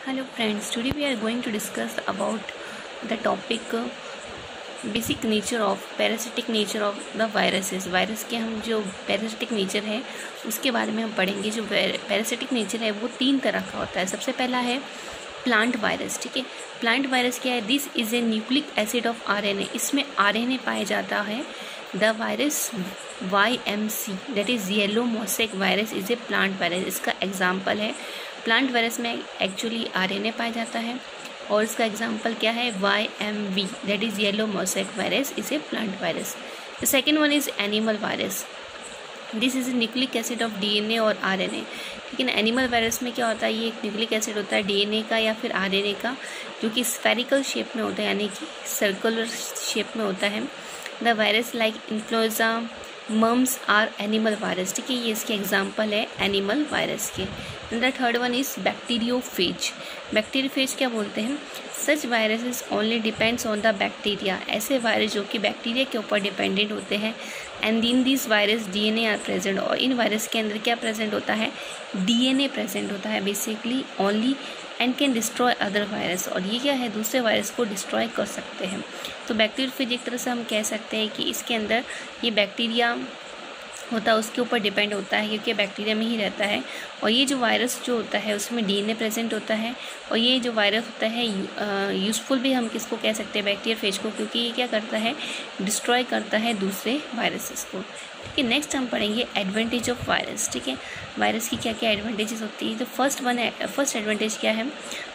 Hello friends, today we are going to discuss about the topic basic nature of parasitic nature of the viruses. Virus के हम जो parasitic nature है उसके बारे में हम पढ़ेंगे। जो parasitic nature है वो 3 तरह का होता है। सबसे पहला है प्लांट वायरस। ठीक है, प्लांट वायरस क्या है? This is a nucleic acid of RNA। इसमें RNA पाया जाता है। The virus YMC that is yellow mosaic virus is a plant virus. इसका एग्जाम्पल है, प्लांट वायरस में एक्चुअली RNA पाया जाता है और इसका एग्जाम्पल क्या है? YMV that is yellow mosaic virus is a plant virus. The second one is animal virus. This is a nucleic acid of DNA और RNA। लेकिन एनिमल वायरस में क्या होता है? ये एक न्यूक्लिक एसिड होता है DNA का या फिर RNA का, जो कि स्फेरिकल शेप में होता है, यानी कि सर्कुलर शेप में होता है। The virus like influenza mumps are animal virus. ठीक है, ये इसके एग्जाम्पल है एनिमल वायरस के। The third one is bacteriophage. Bacteriophage क्या बोलते हैं? Such viruses only depends on the bacteria. ऐसे वायरस जो कि बैक्टीरिया के ऊपर डिपेंडेंट होते हैं। And in this virus DNA are present. और इन वायरस के अंदर क्या प्रेजेंट होता है? DNA प्रेजेंट होता है basically only, and can destroy other virus. और ये क्या है? दूसरे वायरस को डिस्ट्रॉय कर सकते हैं। तो बैक्टीरियोफेज एक तरह से हम कह सकते हैं कि इसके अंदर ये बैक्टीरिया होता है उसके ऊपर डिपेंड होता है, क्योंकि बैक्टीरिया में ही रहता है। और ये जो वायरस जो होता है उसमें DNA प्रेजेंट होता है। और ये जो वायरस होता है यूज़फुल भी हम किसको कह सकते हैं? बैक्टीरियोफेज को, क्योंकि ये क्या करता है? डिस्ट्रॉय करता है दूसरे वायरसेस को। ठीक है, नेक्स्ट हम पढ़ेंगे एडवांटेज ऑफ वायरस। ठीक है, वायरस की क्या क्या एडवांटेजेस होती है। तो फर्स्ट एडवांटेज क्या है?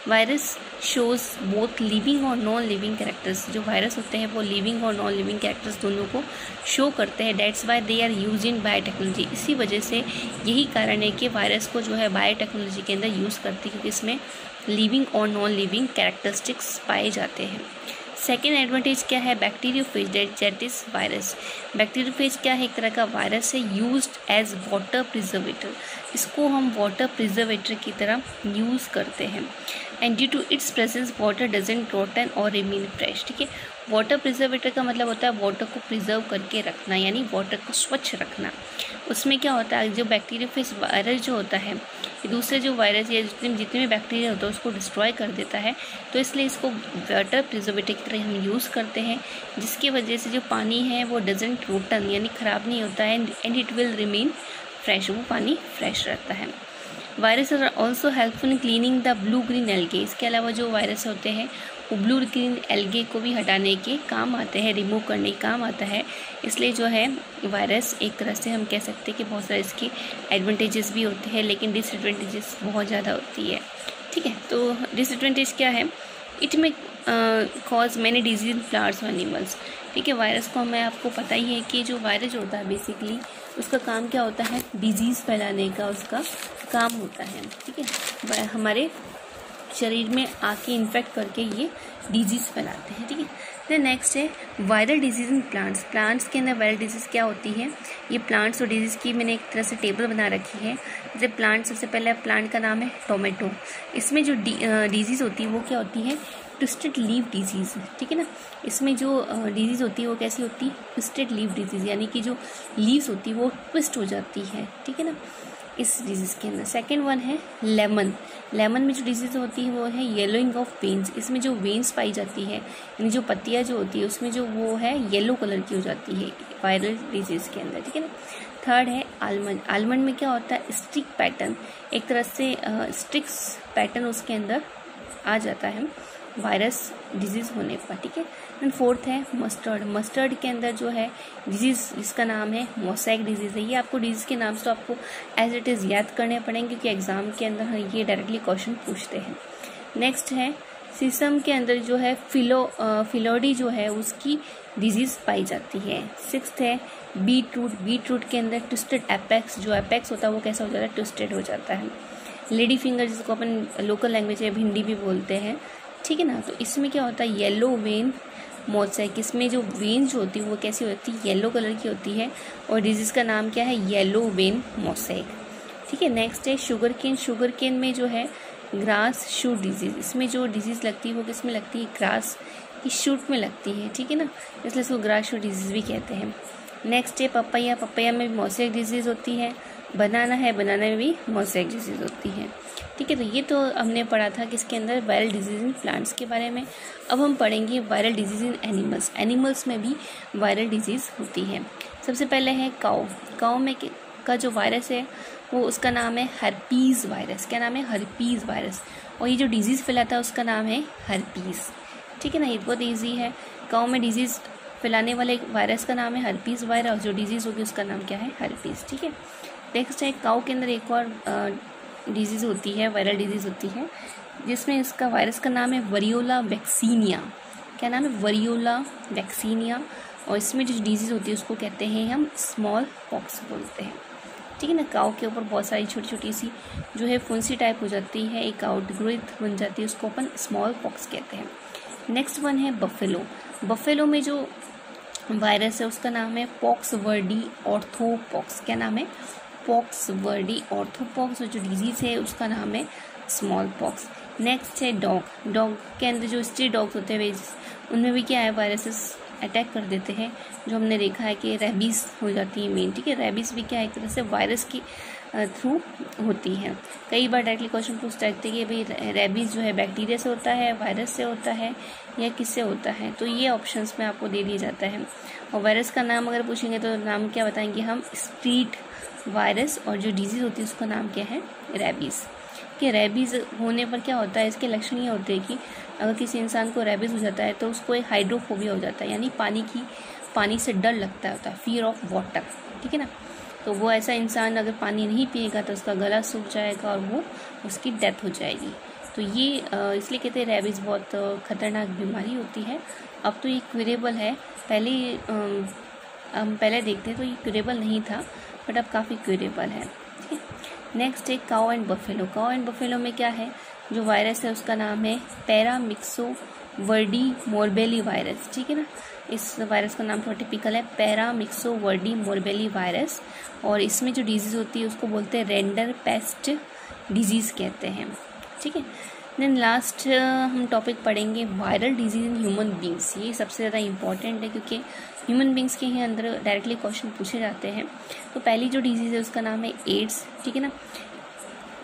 वायरस शोज बोथ लिविंग और नॉन लिविंग कैरेक्टर्स। जो वायरस होते हैं वो लिविंग और नॉन लिविंग कैरेक्टर्स दोनों को शो करते हैं। That's why they are use in biotechnology. इसी वजह से यही कारण है कि वायरस को जो है बायोटेक्नोलॉजी के अंदर यूज़ करती है, क्योंकि इसमें लिविंग और नॉन लिविंग कैरेक्टरिस्टिक्स पाए जाते हैं। सेकेंड एडवांटेज क्या है? Bacteriophage that is virus. Bacteriophage क्या है? एक तरह का वायरस है, यूज्ड एज वाटर प्रिजर्वेटर। इसको हम वाटर प्रिजर्वेटर की तरह यूज़ करते हैं। And due to its presence water doesn't rotten और रिमेन फ्रेश। ठीक है, वाटर प्रिजर्वेटर का मतलब होता है वाटर को प्रिजर्व करके रखना, यानी वाटर को स्वच्छ रखना। उसमें क्या होता है? जो बैक्टीरियोफेज वायरस जो होता है ये दूसरे जो वायरस या जितने भी बैक्टीरिया होता है उसको डिस्ट्रॉय कर देता है। तो इसलिए इसको वाटर प्रिजर्वेटर की तरह हम यूज़ करते हैं, जिसकी वजह से जो पानी है वो डजंट रोटन यानी ख़राब नहीं होता है, and it will remain fresh. वो पानी फ्रेश रहता है। Virus are also helpful in cleaning the blue green algae. इसके अलावा जो वायरस होते हैं वो ब्लू ग्रीन एल्गे को भी हटाने के काम आते हैं, रिमूव करने के काम आता है। इसलिए जो है वायरस एक तरह से हम कह सकते हैं कि बहुत सारे इसके एडवांटेजेस भी होते हैं, लेकिन डिसएडवांटेजेस बहुत ज़्यादा होती है। ठीक है, तो डिसएडवांटेज क्या है? इट में cause many disease in plants और एनिमल्स। ठीक है, वायरस को हमें आपको पता ही है कि जो वायरस होता है बेसिकली उसका काम क्या होता है? डिजीज़ फैलाने का उसका काम होता है। ठीक है, हमारे शरीर में आके इन्फेक्ट करके ये डिजीज़ फैलाते हैं। ठीक है, फिर नेक्स्ट है viral disease in plants. Plants के अंदर वायरल डिजीज़ क्या होती है? ये प्लांट्स और डिजीज़ की मैंने एक तरह से टेबल बना रखी है। जैसे प्लांट, सबसे पहले प्लांट का नाम है टोमेटो। इसमें जो डिजीज़ होती है वो क्या होती है? Twisted leaf disease. ठीक है ना, इसमें जो डिजीज़ होती है वो कैसी होती है? ट्विस्टेड लीफ डिजीज़, यानी कि जो लीव्स होती है वो ट्विस्ट हो जाती है। ठीक है ना, इस डिजीज़ के अंदर। सेकेंड वन है लेमन। लेमन में जो डिजीज़ होती है वो है येलोइंग ऑफ वेन्स। इसमें जो वेन्स पाई जाती है, यानी जो पत्तियाँ जो होती है उसमें जो वो है येलो कलर की हो जाती है वायरल डिजीज़ के अंदर। ठीक है ना। थर्ड है आलमंड। आलमंड में क्या होता है? स्टिक पैटर्न, एक तरह से स्टिक्स पैटर्न उसके अंदर आ जाता है वायरस डिजीज़ होने पर। ठीक है, एंड फोर्थ है मस्टर्ड। मस्टर्ड के अंदर जो है डिजीज़ जिसका नाम है मोसैक डिजीज़ है। ये आपको डिजीज़ के नाम से तो आपको एज इट इज़ याद करने पड़ेंगे, क्योंकि एग्जाम के अंदर ये डायरेक्टली क्वेश्चन पूछते हैं। नेक्स्ट है सीसम के अंदर जो है फिलोडी जो है उसकी डिजीज़ पाई जाती है। सिक्स्थ है बीट रूट। बीट रूट के अंदर ट्विस्टेड एपेक्स, जो एपेक्स होता है वो कैसा हो जाता है? ट्विस्टेड हो जाता है। लेडी फिंगर जिसको अपन लोकल लैंग्वेज में भिंडी भी बोलते हैं। ठीक है ना, तो इसमें क्या होता है? Yellow vein mosaic. इसमें जो वेन जो होती है वो कैसी होती है? येलो कलर की होती है, और डिजीज़ का नाम क्या है? Yellow vein mosaic. ठीक है, नेक्स्ट है शुगर केन। शुगर केन में जो है ग्रास शूट डिजीज़। इसमें जो डिजीज़ लगती है वो किस में लगती है? ग्रास की शूट में लगती है। ठीक है ना, इसलिए इसको ग्रास शूट डिजीज़ भी कहते हैं। नेक्स्ट है पपैया। पपैया में मोसैक डिजीज़ होती है, बनाना है, बनाना में भी मोज़ेक डिजीज़ होती है। ठीक है, तो ये तो हमने पढ़ा था कि इसके अंदर वायरल डिजीज़ इन प्लांट्स के बारे में। अब हम पढ़ेंगे viral disease in animals. Animals में भी वायरल डिजीज़ होती है। सबसे पहले है काऊ। काऊ में का जो वायरस है वो उसका नाम है हर्पीज़ वायरस। क्या नाम है? Herpes virus. और ये जो डिजीज़ फैलाता है उसका नाम है हर्पीज़। ठीक है ना, ये बहुत ईजी है। काऊ में डिजीज़ फैलाने वाले वायरस का नाम है हर्पीज़ वायरस और जो डिजीज़ होगी उसका नाम क्या है? हर्पीज़। ठीक है, नेक्स्ट है काऊ के अंदर एक और डिजीज़ होती है, वायरल डिजीज़ होती है, जिसमें इसका वायरस का नाम है वरियोला वैक्सीनिया। क्या नाम है? वरियोला वैक्सीनिया। और इसमें जो डिजीज़ होती है उसको कहते हैं हम स्मॉल पॉक्स बोलते हैं। ठीक है ना, काऊ के ऊपर बहुत सारी छोटी छोटी सी जो है फुंसी टाइप हो जाती है, एक आउटग्रोथ बन जाती है, उसको अपन स्मॉल पॉक्स कहते हैं। नेक्स्ट वन है बफेलो। बफेलो में जो वायरस है उसका नाम है पॉक्सवर्डी ऑर्थोपॉक्स। क्या नाम है? पॉक्सवर्डी ऑर्थोपॉक्स। और जो डिजीज़ है उसका नाम है स्मॉल पॉक्स। नेक्स्ट है डॉग। डॉग के अंदर जो स्ट्री डॉग्स होते हैं उनमें भी क्या है? वायरसेस अटैक कर देते हैं, जो हमने देखा है कि रेबीज़ हो जाती है मेन। ठीक है, रेबीज़ भी क्या है? एक तरह से वायरस की थ्रू होती है। कई बार डायरेक्टली क्वेश्चन पूछते हैं कि भाई रेबीज़ जो है बैक्टीरिया से होता है, वायरस से होता है या किससे होता है, तो ये ऑप्शंस में आपको दे दिया जाता है। और वायरस का नाम अगर पूछेंगे तो नाम क्या बताएंगे हम? Street virus. और जो डिजीज़ होती है उसका नाम क्या है? रेबीज़। कि रेबीज़ होने पर क्या होता है? इसके लक्षण ये होते हैं कि अगर किसी इंसान को रेबीज़ हो जाता है तो उसको एक हाइड्रोफोबिया हो जाता है, यानी पानी से डर लगता होता है, फियर ऑफ वाटर। ठीक है ना, तो वो ऐसा इंसान अगर पानी नहीं पिएगा तो उसका गला सूख जाएगा और वो उसकी डेथ हो जाएगी। तो ये इसलिए कहते हैं रेबीज़ बहुत खतरनाक बीमारी होती है। अब तो ये क्यूरेबल है, हम पहले देखते हैं तो ये क्यूरेबल नहीं था, बट अब काफ़ी क्यूरेबल है। ठीक है, नेक्स्ट है cow and buffalo. Cow and buffalo में क्या है? जो वायरस है उसका नाम है पैरामिक्सोवर्डी मोरबेली वायरस। ठीक है ना, इस वायरस का नाम थोड़ा टिपिकल है, पैरामिक्सोवर्डी मोरबेली वायरस। और इसमें जो डिजीज़ होती है उसको बोलते हैं रेंडर पेस्ट डिजीज़ कहते हैं। ठीक है, देन लास्ट हम टॉपिक पढ़ेंगे viral disease in human beings. ये सबसे ज़्यादा इंपॉर्टेंट है क्योंकि ह्यूमन बींग्स के ही अंदर डायरेक्टली क्वेश्चन पूछे जाते हैं। तो पहली जो डिजीज़ है उसका नाम है एड्स। ठीक है ना,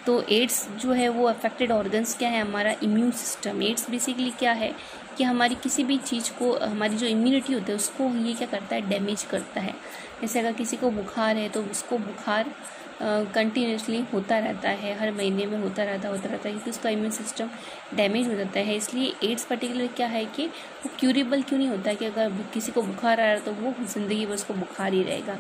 तो एड्स जो है वो अफेक्टेड ऑर्गन्स क्या है? हमारा इम्यून सिस्टम। एड्स बेसिकली क्या है कि हमारी किसी भी चीज़ को, हमारी जो इम्यूनिटी होती है उसको ये क्या करता है? डैमेज करता है। जैसे अगर किसी को बुखार है तो उसको बुखार कंटिन्यूसली होता रहता है, हर महीने में होता रहता है क्योंकि उसका इम्यून सिस्टम डैमेज हो जाता है। इसलिए एड्स पर्टिकुलर क्या है कि वो क्यूरेबल क्यों नहीं होता है कि अगर किसी को बुखार आ रहा है तो वो ज़िंदगी में उसको बुखार ही रहेगा,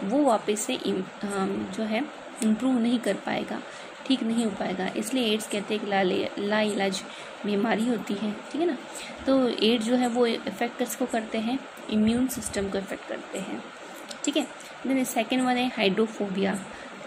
वो वापस से जो है इम्प्रूव नहीं कर पाएगा, ठीक नहीं हो पाएगा। इसलिए एड्स कहते हैं कि लाइलाज बीमारी होती है। ठीक है ना, तो एड्स जो है वो इफेक्ट किसको करते हैं? इम्यून सिस्टम को इफेक्ट करते हैं। ठीक है, देन सेकेंड वन है हाइड्रोफोबिया।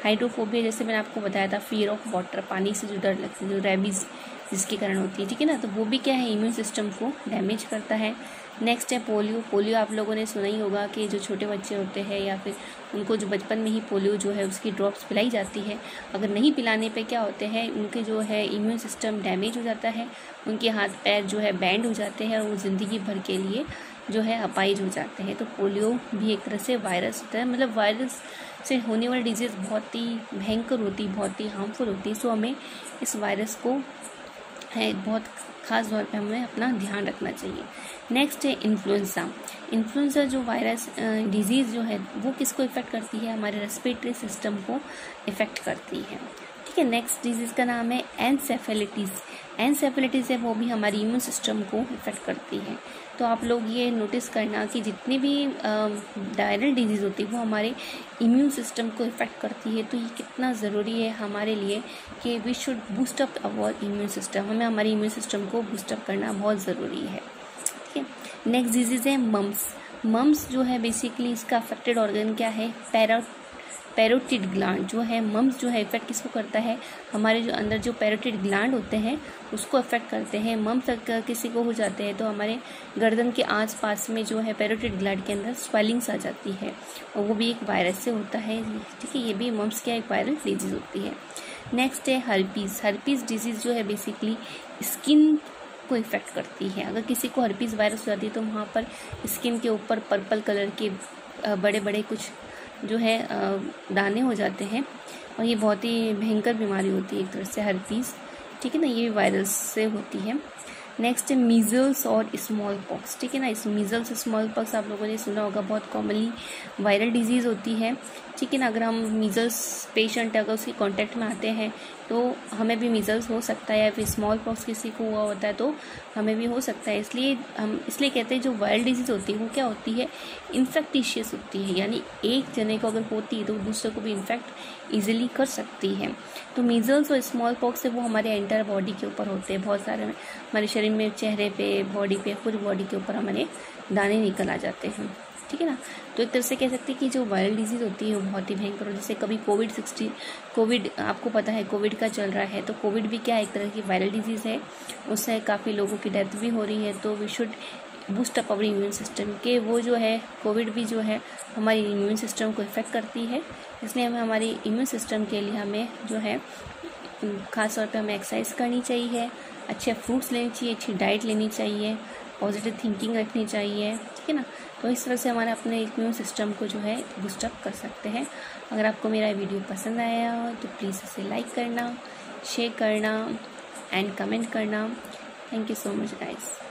हाइड्रोफोबिया जैसे मैंने आपको बताया था, फियर ऑफ वाटर, पानी से जो डर लगती है, जो रेबीज़ जिसके कारण होती है। ठीक है ना, तो वो भी क्या है? इम्यून सिस्टम को डैमेज करता है। नेक्स्ट है पोलियो। पोलियो आप लोगों ने सुना ही होगा कि जो छोटे बच्चे होते हैं या फिर उनको जो बचपन में ही पोलियो जो है उसकी ड्रॉप्स पिलाई जाती है। अगर नहीं पिलाने पे क्या होते हैं? उनके जो है इम्यून सिस्टम डैमेज हो जाता है, उनके हाथ पैर जो है बैंड हो जाते हैं और वो ज़िंदगी भर के लिए जो है अपाहिज हो जाते हैं। तो पोलियो भी एक तरह से वायरस होता है, मतलब वायरस से होने वाली डिजीज़ बहुत ही भयंकर होती, बहुत ही हार्मफुल होती है। सो हमें इस वायरस को है बहुत ख़ास तौर पे हमें अपना ध्यान रखना चाहिए। नेक्स्ट है इन्फ्लुएंजा। इन्फ्लुएंजा जो वायरस डिजीज़ जो है वो किसको इफ़ेक्ट करती है? हमारे रेस्पिरेटरी सिस्टम को इफ़ेक्ट करती है। ठीक है, नेक्स्ट डिजीज़ का नाम है एनसेफेलिटिस। एनसेफेलिटिस है वो भी हमारी इम्यून सिस्टम को इफ़ेक्ट करती है। तो आप लोग ये नोटिस करना कि जितनी भी वायरल डिजीज़ होती है वो हमारे इम्यून सिस्टम को इफ़ेक्ट करती है। तो ये कितना ज़रूरी है हमारे लिए कि we should boost up our immune system. हमें हमारे इम्यून सिस्टम को बूस्ट अप करना बहुत ज़रूरी है। ठीक है, नेक्स्ट डिजीज़ है मम्स। मम्स जो है बेसिकली इसका अफेक्टेड ऑर्गन क्या है? पैरोटिड ग्लैंड जो है। मम्स जो है इफेक्ट किसको करता है? हमारे जो अंदर जो पैरोटिड ग्लैंड होते हैं उसको इफेक्ट करते हैं। मम्स अगर किसी को हो जाते हैं तो हमारे गर्दन के आसपास में जो है पैरोटिड ग्लैंड के अंदर स्वेलिंग्स आ जाती है और वो भी एक वायरस से होता है। ठीक है, ये भी मम्स क्या एक वायरल डिजीज़ होती है। नेक्स्ट है हर्पीज़। हर्पीज़ डिजीज़ जो है बेसिकली स्किन को इफेक्ट करती है। अगर किसी को हर्पीज़ वायरस हो जाती है तो वहाँ पर स्किन के ऊपर पर्पल कलर के बड़े बड़े कुछ जो है दाने हो जाते हैं, और ये बहुत ही भयंकर बीमारी होती है एक तरह से हर्पीस, ठीक है ना, ये वायरस से होती है। नेक्स्ट है मीजल्स और स्मॉल पॉक्स, ठीक है ना। इस मीजल्स स्मॉल पॉक्स आप लोगों ने सुना होगा, बहुत कॉमनली वायरल डिजीज़ होती है, ठीक है ना। अगर हम मीजल्स पेशेंट अगर उसके कांटेक्ट में आते हैं तो हमें भी मीजल्स हो सकता है, या फिर स्मॉल पॉक्स किसी को हुआ होता है तो हमें भी हो सकता है। इसलिए हम कहते हैं जो वायरल डिजीज़ होती है वो क्या होती है, इन्फेक्टिशियस होती है, यानी एक जने को अगर होती है तो दूसरे को भी इन्फेक्ट ईजिली कर सकती है। तो मीजल्स और स्मॉल पॉक्स है वो हमारे एंटायर बॉडी के ऊपर होते हैं, बहुत सारे हमारे शरीर में, चेहरे पे, बॉडी पे, पूरी बॉडी के ऊपर हमारे दाने निकल आ जाते हैं, ठीक है ना। तो एक तरह से कह सकते हैं कि जो वायरल डिजीज़ होती है वो बहुत ही भयंकर हो, जैसे कभी कोविड आपको पता है कोविड का चल रहा है, तो कोविड भी क्या एक तरह की वायरल डिजीज़ है, उससे काफ़ी लोगों की डेथ भी हो रही है। तो we should boost up our immune system, के वो जो है कोविड भी जो है हमारी इम्यून सिस्टम को इफेक्ट करती है, इसलिए हमें हमारी इम्यून सिस्टम के लिए हमें जो है ख़ास तौर पे हमें एक्सरसाइज करनी चाहिए, अच्छे फ्रूट्स लेनी चाहिए, अच्छी डाइट लेनी चाहिए, पॉजिटिव थिंकिंग रखनी चाहिए, ठीक है ना। तो इस तरह से हमारे अपने इम्यून सिस्टम को जो है बूस्टअप कर सकते हैं। अगर आपको मेरा वीडियो पसंद आया हो तो प्लीज़ इसे लाइक करना, शेयर करना एंड कमेंट करना। Thank you so much guys.